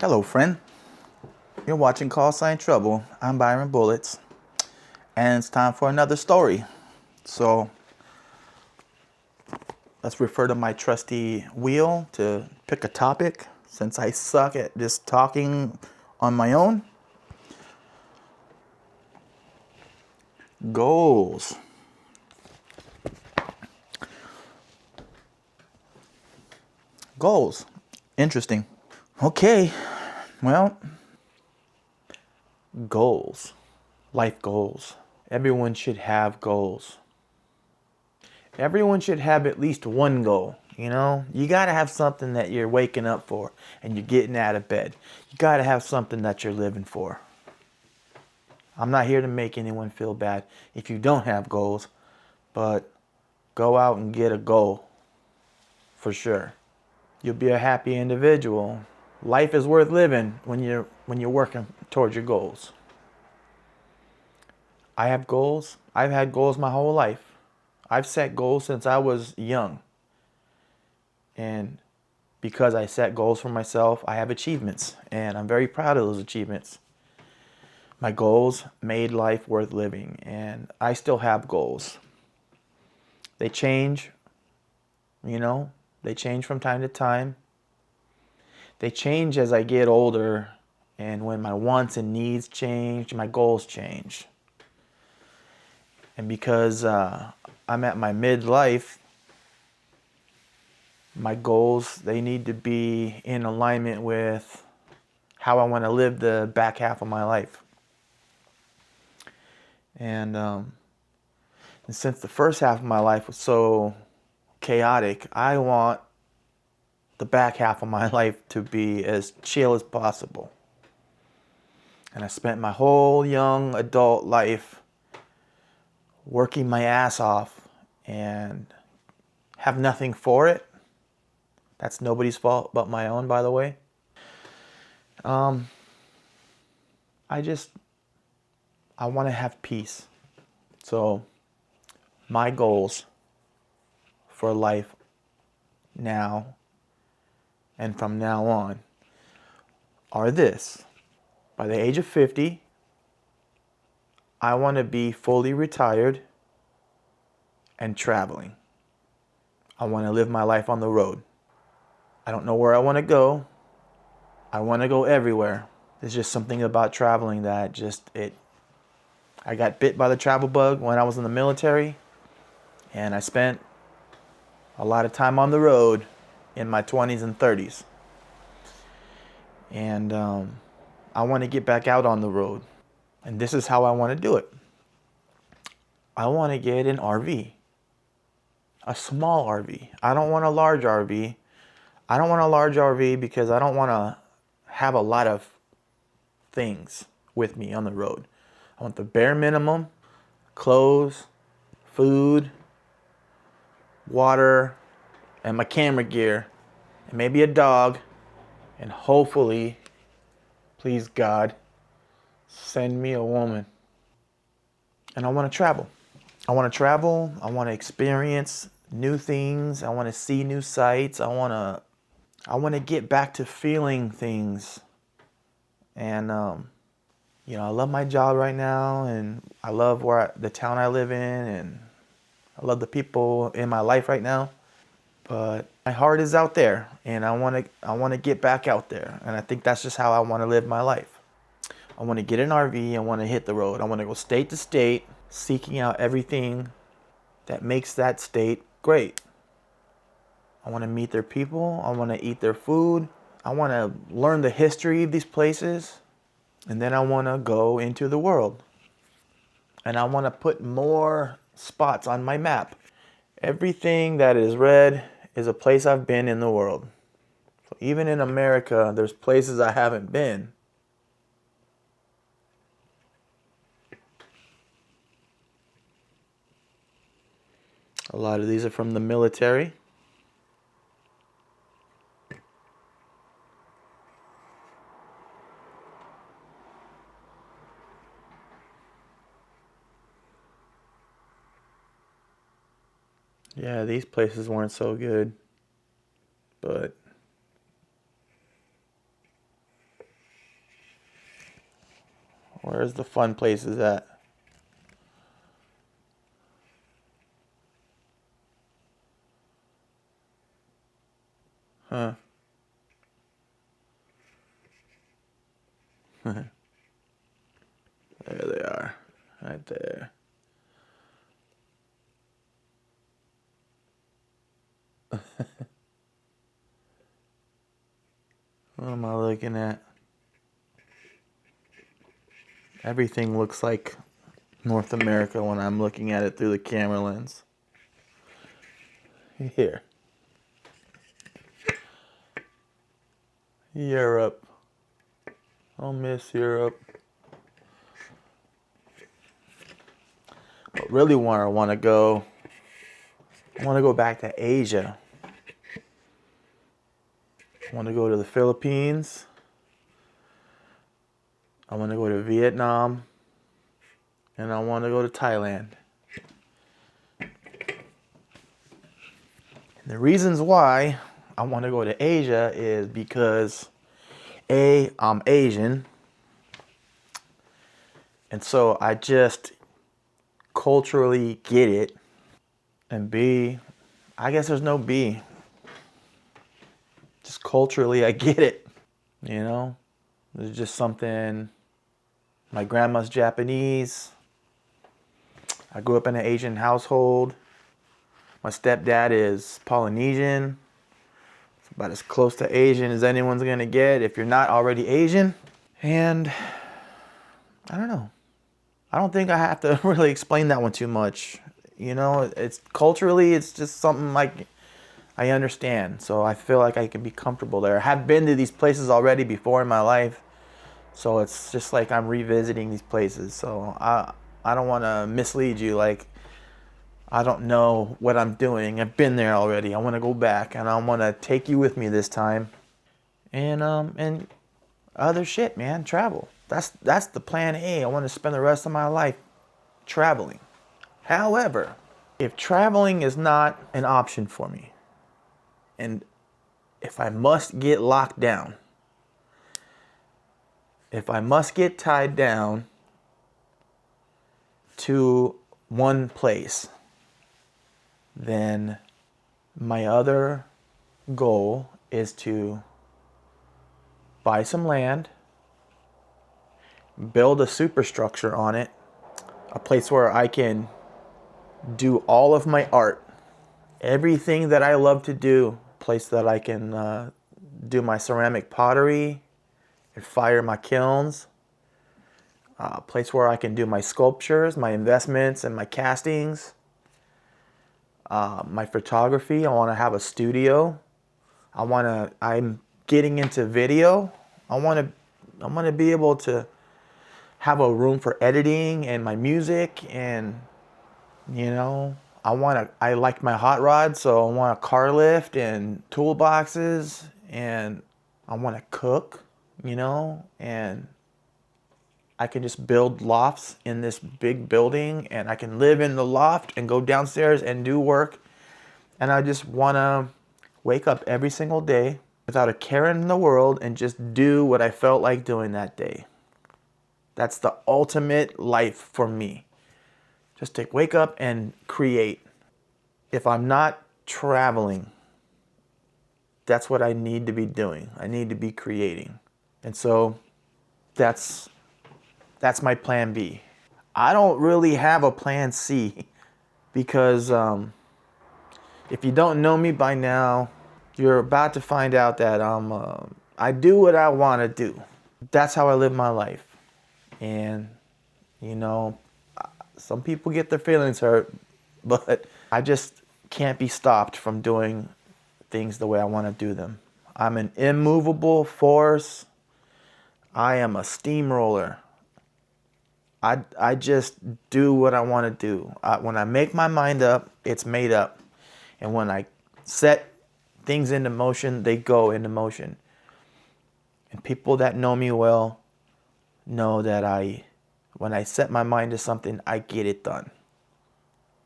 Hello, friend. You're watching Call Sign Trouble. I'm Byron Bullets, and it's time for another story. So let's refer to my trusty wheel to pick a topic, since I suck at just talking on my own. Goals. Goals. Interesting. Okay, well, goals. Life goals. Everyone should have goals. Everyone should have at least one goal. You got to have something that you're waking up for and you're getting out of bed. You got to have something that you're living for. I'm not here to make anyone feel bad if you don't have goals, but go out and get a goal for sure. You'll be a happy individual. Life is worth living when you're working towards your goals. I have goals. I've had goals my whole life. I've set goals since I was young. And because I set goals for myself, I have achievements. And I'm very proud of those achievements. My goals made life worth living. And I still have goals. They change, they change from time to time. They change as I get older. And when my wants and needs change, my goals change. And because I'm at my midlife, my goals, they need to be in alignment with how I want to live the back half of my life. And since the first half of my life was so chaotic, I want the back half of my life to be as chill as possible. And I spent my whole young adult life working my ass off and have nothing for it. That's nobody's fault but my own, by the way. I want to have peace. So my goals for life now and from now on are this. By the age of 50, I want to be fully retired and traveling. I want to live my life on the road. I don't know where I want to go. I want to go everywhere. There's just something about traveling that I got bit by the travel bug when I was in the military, and I spent a lot of time on the road in my 20s and 30s. And I want to get back out on the road. And this is how I want to do it. I want to get an RV. A small RV. I don't want a large RV. I don't want a large RV because I don't want to have a lot of things with me on the road. I want the bare minimum: clothes, food, water, and my camera gear, and maybe a dog, and hopefully, please God, send me a woman. And I want to travel. I want to experience new things. I want to see new sights. I want to get back to feeling things. And I love my job right now, and I love the town I live in, and I love the people in my life right now. But my heart is out there, and I want to get back out there. And I think that's just how I want to live my life. I want to get an RV. I want to hit the road. I want to go state to state, seeking out everything that makes that state great. I want to meet their people. I want to eat their food. I want to learn the history of these places. And then I want to go into the world. And I want to put more spots on my map. Everything that is red is a place I've been in the world. So even in America, there's places I haven't been. A lot of these are from the military. Yeah, these places weren't so good. But Where's the fun places at? Huh. There they are. Right there. What am I looking at? Everything looks like North America when I'm looking at it through the camera lens. Here. Europe. I'll miss Europe. But really where I want to go back to Asia. I want to go to the Philippines. I want to go to Vietnam. And I want to go to Thailand. And the reasons why I want to go to Asia is because A, I'm Asian. And so I just culturally get it. And B, I guess there's no B. Just culturally I get it. You know? There's just something. My grandma's Japanese. I grew up in an Asian household. My stepdad is Polynesian. It's about as close to Asian as anyone's gonna get if you're not already Asian. And I don't know. I don't think I have to really explain that one too much. You know, it's culturally, it's just something like I understand. So I feel like I can be comfortable there. I have been to these places already before in my life. So it's just like I'm revisiting these places. So I don't want to mislead you. Like, I don't know what I'm doing. I've been there already. I want to go back, and I want to take you with me this time. And other shit, man. Travel. That's the plan A. I want to spend the rest of my life traveling. However, if traveling is not an option for me, and if I must get locked down, if I must get tied down to one place, then my other goal is to buy some land, build a superstructure on it, a place where I can do all of my art, everything that I love to do, a place that I can do my ceramic pottery and fire my kilns, a place where I can do my sculptures, my investments, and my castings, my photography. I want to have a studio. I'm getting into video. I want to be able to have a room for editing and my music, and you know, I like my hot rod, so I want a car lift and toolboxes, and I want to cook, you know, and I can just build lofts in this big building, and I can live in the loft and go downstairs and do work. And I just want to wake up every single day without a care in the world and just do what I felt like doing that day. That's the ultimate life for me. Just to wake up and create. If I'm not traveling, that's what I need to be doing. I need to be creating. And so that's my plan B. I don't really have a plan C because if you don't know me by now, you're about to find out that I do what I want to do. That's how I live my life. And, you know, some people get their feelings hurt, but I just can't be stopped from doing things the way I want to do them. I'm an immovable force. I am a steamroller. I just do what I want to do. When I make my mind up, it's made up. And when I set things into motion, they go into motion. And people that know me well know that when I set my mind to something, I get it done.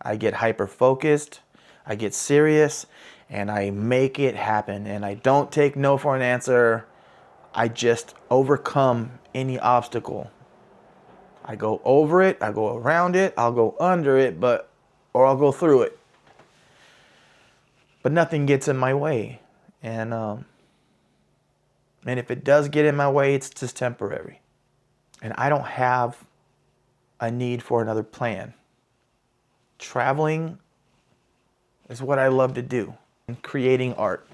I get hyper focused, I get serious, and I make it happen. And I don't take no for an answer. I just overcome any obstacle. I go over it, I go around it, I'll go under it, or I'll go through it. But nothing gets in my way. And if it does get in my way, it's just temporary. And I don't have a need for another plan. Traveling is what I love to do. And creating art.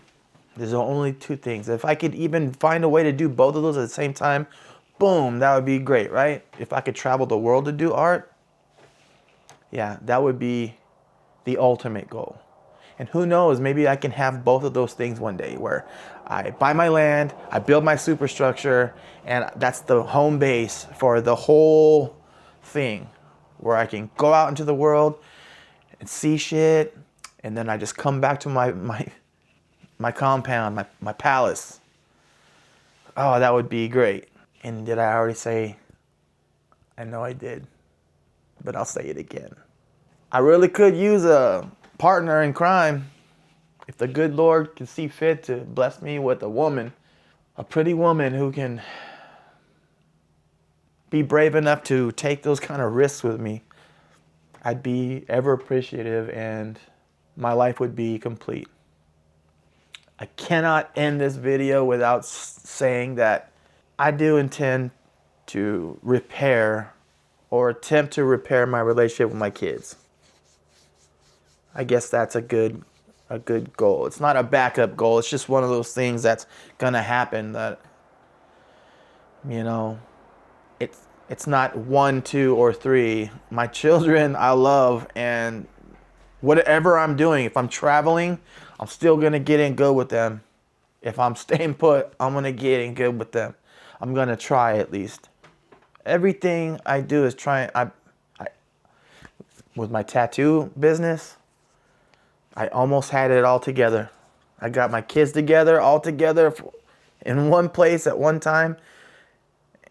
There's only two things. If I could even find a way to do both of those at the same time, boom, that would be great, right? If I could travel the world to do art, yeah, that would be the ultimate goal. And who knows, maybe I can have both of those things one day, where I buy my land, I build my superstructure, and that's the home base for the whole thing, where I can go out into the world and see shit, and then I just come back to my compound, my palace. Oh, that would be great. And did I already say? I know I did, but I'll say it again. I really could use a partner in crime. If the good Lord can see fit to bless me with a woman, a pretty woman who can be brave enough to take those kind of risks with me, I'd be ever appreciative and my life would be complete. I cannot end this video without saying that I do intend to repair or attempt to repair my relationship with my kids. I guess that's a good goal. It's not a backup goal. It's just one of those things that's gonna happen. That, you know, it's not 1, 2, or 3. My children I love, and whatever I'm doing, if I'm traveling, I'm still gonna get in good with them. If I'm staying put, I'm gonna get in good with them. I'm gonna try at least. Everything I do is try. With my tattoo business, I almost had it all together. I got my kids together, all together in one place at one time.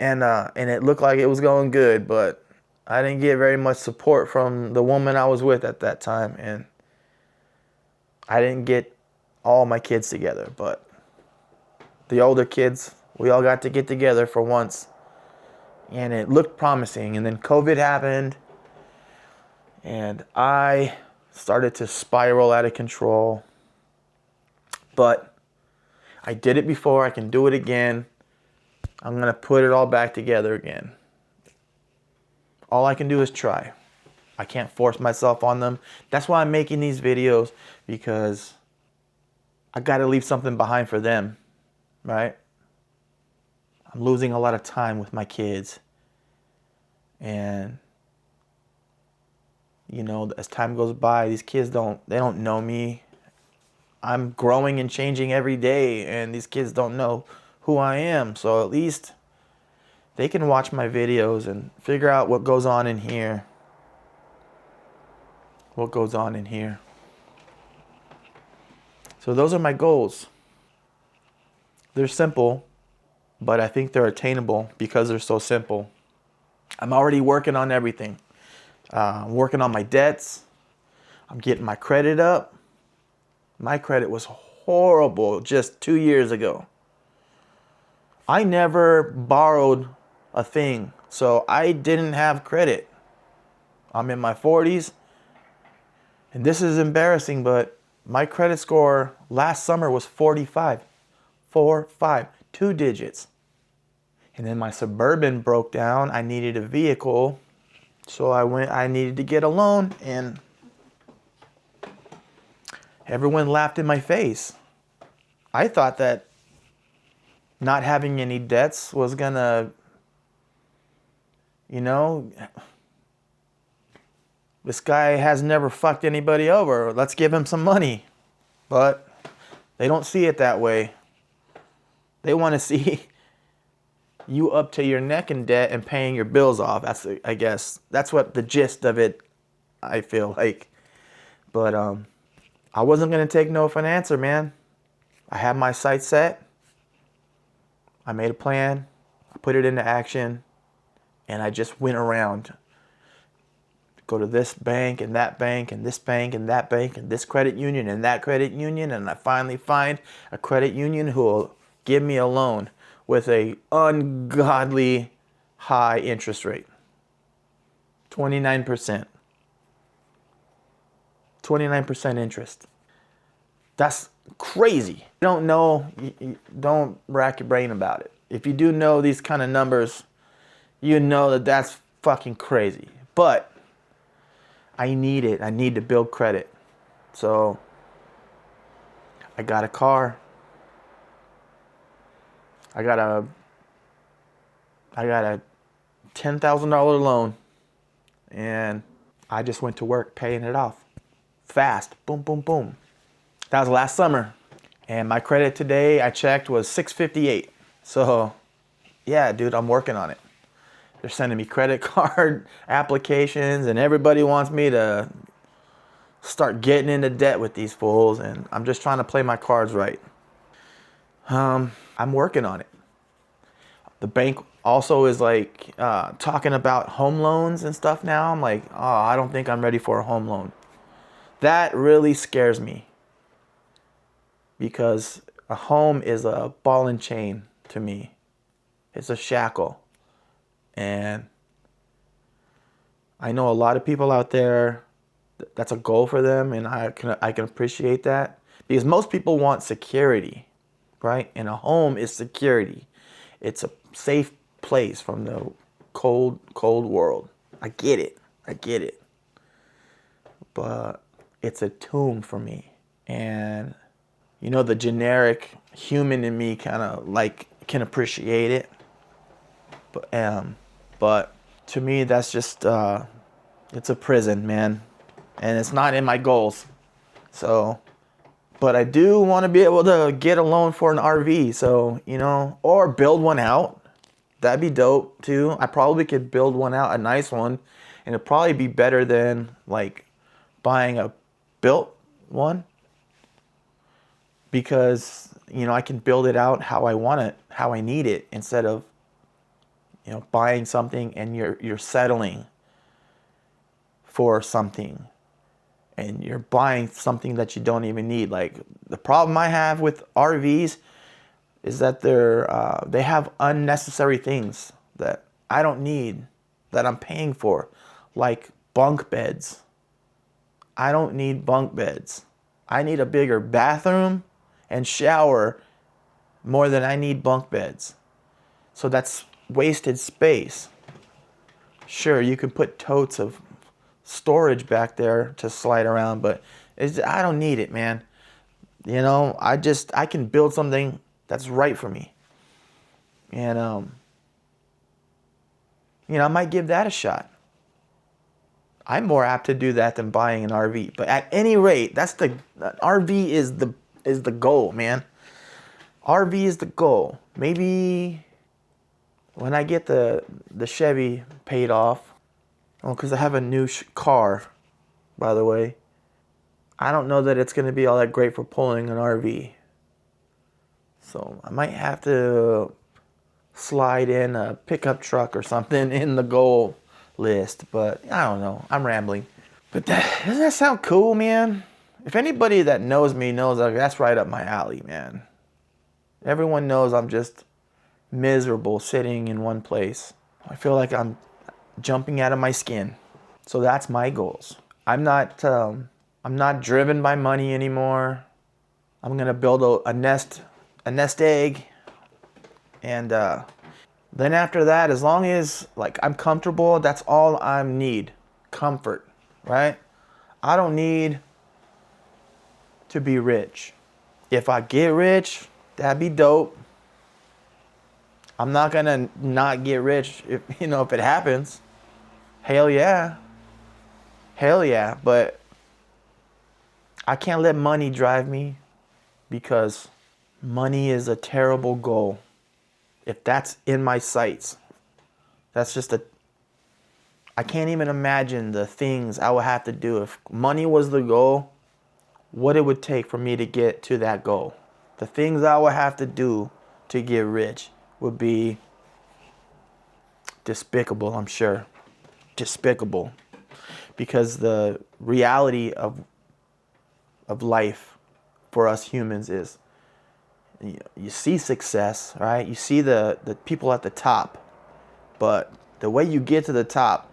And it looked like it was going good, but I didn't get very much support from the woman I was with at that time. And I didn't get all my kids together, but the older kids, we all got to get together for once. And it looked promising. And then COVID happened. And I started to spiral out of control. But I did it before. I can do it again. I'm going to put it all back together again. All I can do is try. I can't force myself on them. That's why I'm making these videos, because I got to leave something behind for them, right? I'm losing a lot of time with my kids. And you know, as time goes by, these kids don't know me. I'm growing and changing every day, and these kids don't know who I am. So at least they can watch my videos and figure out what goes on in here. What goes on in here. So those are my goals. They're simple, but I think they're attainable because they're so simple. I'm already working on everything. I'm working on my debts. I'm getting my credit up. My credit was horrible just 2 years ago. I never borrowed a thing, so I didn't have credit. I'm in my 40s, and this is embarrassing, but my credit score last summer was 45. 4-5, 2 digits. And then my Suburban broke down. I needed a vehicle. So I needed to get a loan, and everyone laughed in my face. I thought that not having any debts was gonna, you know, this guy has never fucked anybody over. Let's give him some money. But they don't see it that way. They want to see you up to your neck in debt and paying your bills off. I guess that's what the gist of it, I feel like. But I wasn't gonna take no for an answer, man. I had my sights set. I made a plan. I put it into action, and I just went around. Go to this bank and that bank and this bank and that bank and this credit union and that credit union, and I finally find a credit union who will give me a loan with a ungodly high interest rate. 29%. 29% interest. That's crazy. You don't know, don't rack your brain about it. If you do know these kind of numbers, you know that that's fucking crazy. But I need it. I need to build credit. So I got a car. I got a $10,000 loan, and I just went to work paying it off fast. Boom, boom, boom. That was last summer, and my credit today I checked was 658. So yeah, dude, I'm working on it. They're sending me credit card applications, and everybody wants me to start getting into debt with these fools, and I'm just trying to play my cards right. I'm working on it. The bank also is like talking about home loans and stuff now. I'm like, oh, I don't think I'm ready for a home loan. That really scares me, because a home is a ball and chain to me. It's a shackle. And I know a lot of people out there, that's a goal for them, and I can appreciate that, because most people want security, right? And a home is security. It's a safe place from the cold world. I get it. But it's a tomb for me. And you know, the generic human in me kind of like can appreciate it. But to me, that's just it's a prison, man, and it's not in my goals. So, but I do want to be able to get a loan for an RV. So, you know, or build one out. That'd be dope too. I probably could build one out, a nice one, and it'd probably be better than like buying a built one, because you know, I can build it out how I want it, how I need it, instead of, you know, buying something and you're settling for something, and you're buying something that you don't even need. Like, the problem I have with RVs is that they have unnecessary things that I don't need, that I'm paying for, like bunk beds. I don't need bunk beds. I need a bigger bathroom and shower more than I need bunk beds. So that's wasted space. Sure, you can put totes of storage back there to slide around, but I don't need it, man. You know, I can build something that's right for me. And you know, I might give that a shot. I'm more apt to do that than buying an RV. But at any rate, RV is the goal, man. RV is the goal. Maybe when I get the Chevy paid off, because I have a new car, by the way. I don't know that it's going to be all that great for pulling an RV. So I might have to slide in a pickup truck or something in the goal list. But I don't know. I'm rambling. But doesn't that sound cool, man? If anybody that knows me knows, like, that's right up my alley, man. Everyone knows I'm just miserable sitting in one place. I feel like I'm jumping out of my skin. So that's my goals. I'm not driven by money anymore. I'm gonna build a nest egg, and then after that, as long as like I'm comfortable, that's all I need. Comfort, right? I don't need to be rich. If I get rich, that'd be dope. I'm not gonna not get rich if it happens. Hell yeah. But I can't let money drive me, because money is a terrible goal. If that's in my sights, that's just I can't even imagine the things I would have to do if money was the goal, what it would take for me to get to that goal. The things I would have to do to get rich would be despicable, I'm sure. Despicable. Because the reality of life for us humans is, you see success, right? You see the people at the top, but the way you get to the top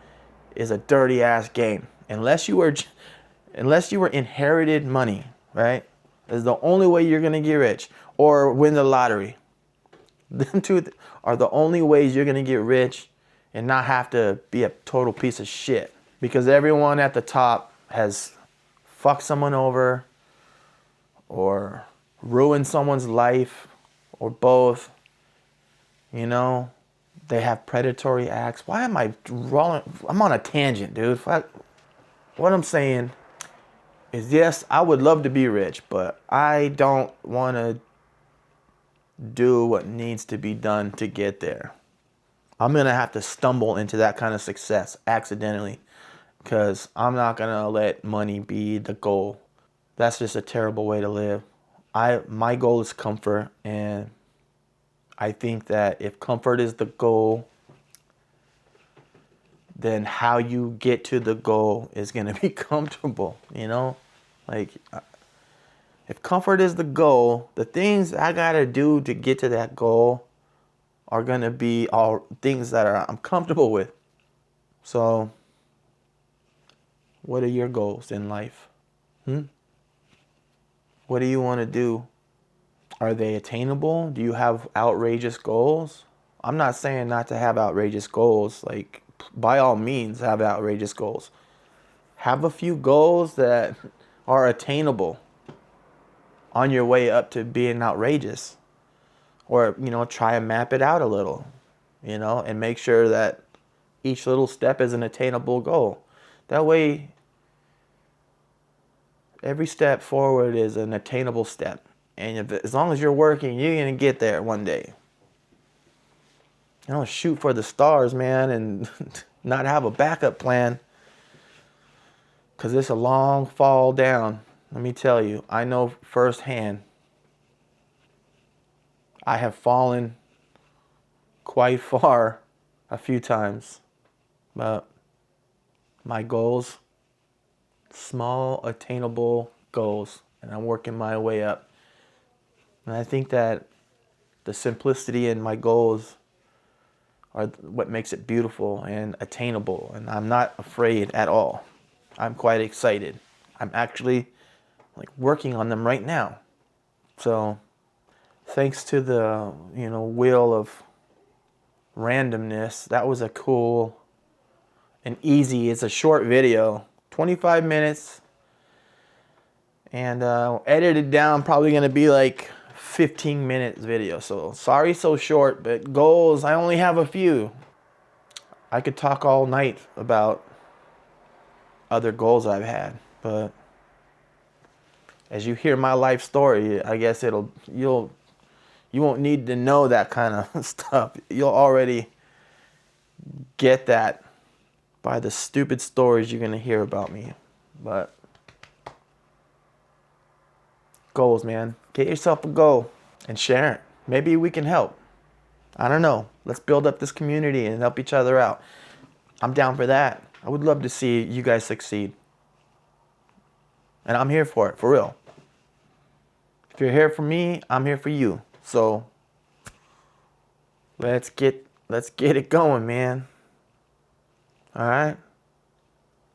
is a dirty ass game. Unless you were inherited money, right? Is the only way you're gonna get rich, or win the lottery. Them two are the only ways you're gonna get rich and not have to be a total piece of shit. Because everyone at the top has fucked someone over, or ruined someone's life, or both. You know, they have predatory acts. Why am I rolling? I'm on a tangent, dude. What I'm saying is, yes, I would love to be rich, but I don't want to do what needs to be done to get there. I'm going to have to stumble into that kind of success accidentally, because I'm not going to let money be the goal. That's just a terrible way to live. My goal is comfort, and I think that if comfort is the goal, then how you get to the goal is going to be comfortable, you know? Like, if comfort is the goal, the things I got to do to get to that goal are going to be all things that I'm comfortable with. So, what are your goals in life? What do you want to do? Are they attainable? Do you have outrageous goals? I'm not saying not to have outrageous goals. Like, by all means, have outrageous goals. Have a few goals that are attainable on your way up to being outrageous. Or, you know, try and map it out a little, you know, and make sure that each little step is an attainable goal. That way, every step forward is an attainable step. And as long as you're working, you're going to get there one day. You know, shoot for the stars, man, and not have a backup plan. Because it's a long fall down. Let me tell you, I know firsthand. I have fallen quite far a few times. But my goals, small, attainable goals. And I'm working my way up. And I think that the simplicity in my goals are what makes it beautiful and attainable. And I'm not afraid at all. I'm quite excited. I'm actually like working on them right now. So thanks to the, you know, wheel of randomness, that was a cool and easy, it's a short video, 25 minutes. And edited down, probably going to be like 15 minutes video. So sorry so short, but goals, I only have a few. I could talk all night about other goals I've had, but as you hear my life story, I guess you won't need to know that kind of stuff. You'll already get that by the stupid stories you're going to hear about me. But goals, man. Get yourself a goal and share it. Maybe we can help. I don't know. Let's build up this community and help each other out. I'm down for that. I would love to see you guys succeed. And I'm here for it, for real. If you're here for me, I'm here for you. So let's get it going, man. All right?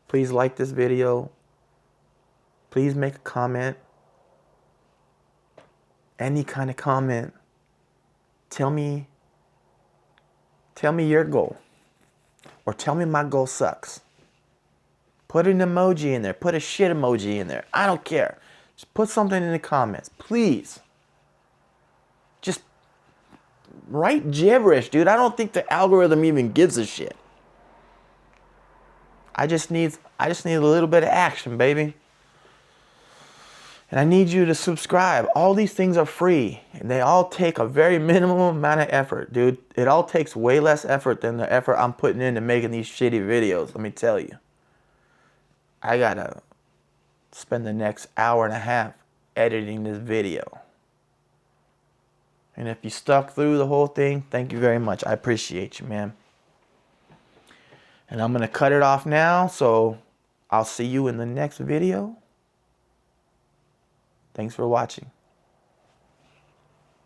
Please like this video. Please make a comment. Any kind of comment. Tell me your goal. Or tell me my goal sucks. Put an emoji in there. Put a shit emoji in there. I don't care. Just put something in the comments. Please. Just write gibberish, dude. I don't think the algorithm even gives a shit. I just need a little bit of action, baby. And I need you to subscribe. All these things are free. And they all take a very minimum amount of effort, dude. It all takes way less effort than the effort I'm putting into making these shitty videos, let me tell you. I gotta spend the next hour and a half editing this video. And if you stuck through the whole thing, thank you very much. I appreciate you, man. And I'm gonna cut it off now, so I'll see you in the next video. Thanks for watching.